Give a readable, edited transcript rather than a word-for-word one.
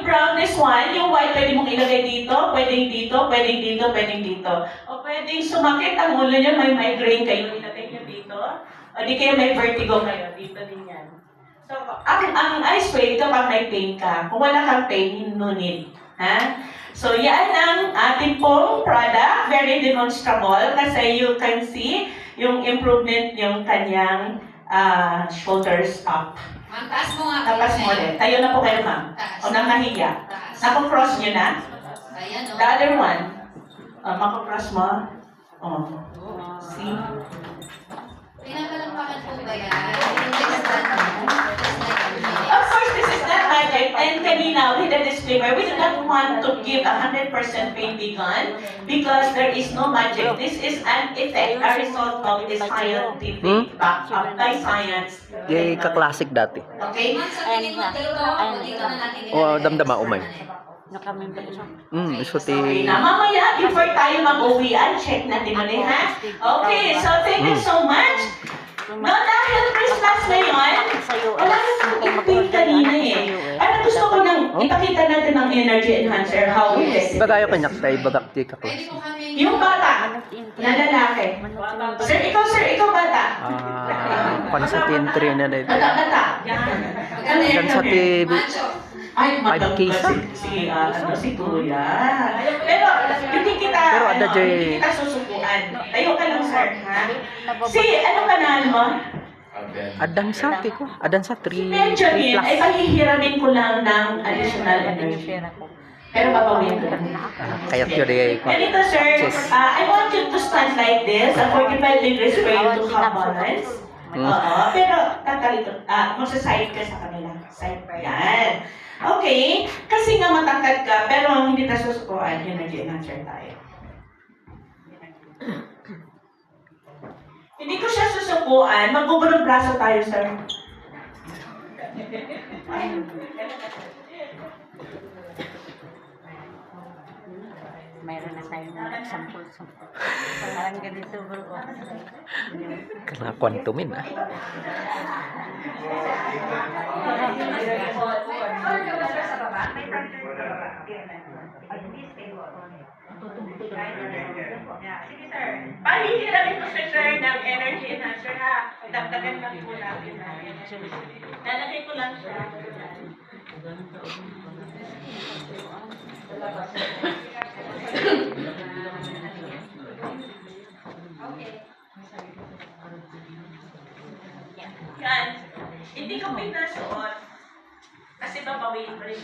brown this one, yung white pwede mong ilagay dito, pwedeng dito, pwedeng dito, pwedeng dito. O pwedeng sumakit ang ulo nyo, may migraine kayo, ilagay nyo dito. O di kayo may vertigo kayo, dito din yan. So, ang ice spray, ito pag may pain ka. Kung wala kang pain, no need. Ha? So, yan ang ating pong product. Very demonstrable kasi you can see yung improvement yung kanyang shoulders up. Ma'am, taas mo nga. Tapas mo ulit. Tayo na po kayo, ma'am. O nang nahiya. Naku-cross nyo na. Ayan, The other one. Maku-cross mo. See? Pinapalampakan po ba yan? Of course, this is not magic. And kanina, with the disclaimer, we do not want to give 100% pain vegan because there is no magic. This is an effect, a result of the scientific backup by science. Yung ka-classic dati. Okay? Ma'am, sa tingin mo, dalawa ko dito na natin. O, damdama umay. Iso ti... Okay, na mamaya, before tayo mag-uwian, check natin ulit, ha? Okay, so thank you so much. No, dahil Christmas ngayon, wala nang pink kanina eh. Ano gusto ko nang ipakita natin ng energy enhancer, how we test it. Bagayo kanyak tayo, bagak ti Pwede ka-classic. mo kami... Yung bata, na lalaki. Sir, ikaw bata. Pansa ti entry na dito. Bata. Yan. Yan sa ti... Ay, madam kisa? si Kuya. Pero, hindi kita, Pero ada hindi jay- kita susubuan. Tayo ka lang, sir, ha? Si, ano ka na, mo? Adan sa ti ko. Adan sa 3 Benjamin, ay plus. pahihiramin ko lang ng additional energy. Pero babawiin ko lang. Kaya yun eh. Ganito, sir, I want you to stand like this, at 45 degrees for you to have balance. Oo, pero tatalito, magsaside ka sa kanila. Side pa yan. Okay, kasi nga matangkad ka, pero ang hindi tayo susukuan, energy enhancer tayo. Hindi ko siya susukuan, magbubulong braso tayo, sir. Mayroon na tayo ng sampul-sampul. Parang ganito bro. Kena kwantumin ah. Sige, sir. Pahihiramin ko sir ng energy enhancer ha. Dagdagan lang po natin na energy. Lalagay ko lang siya. Yan. Hindi ko pinasuot. Kasi babawiin pa rin.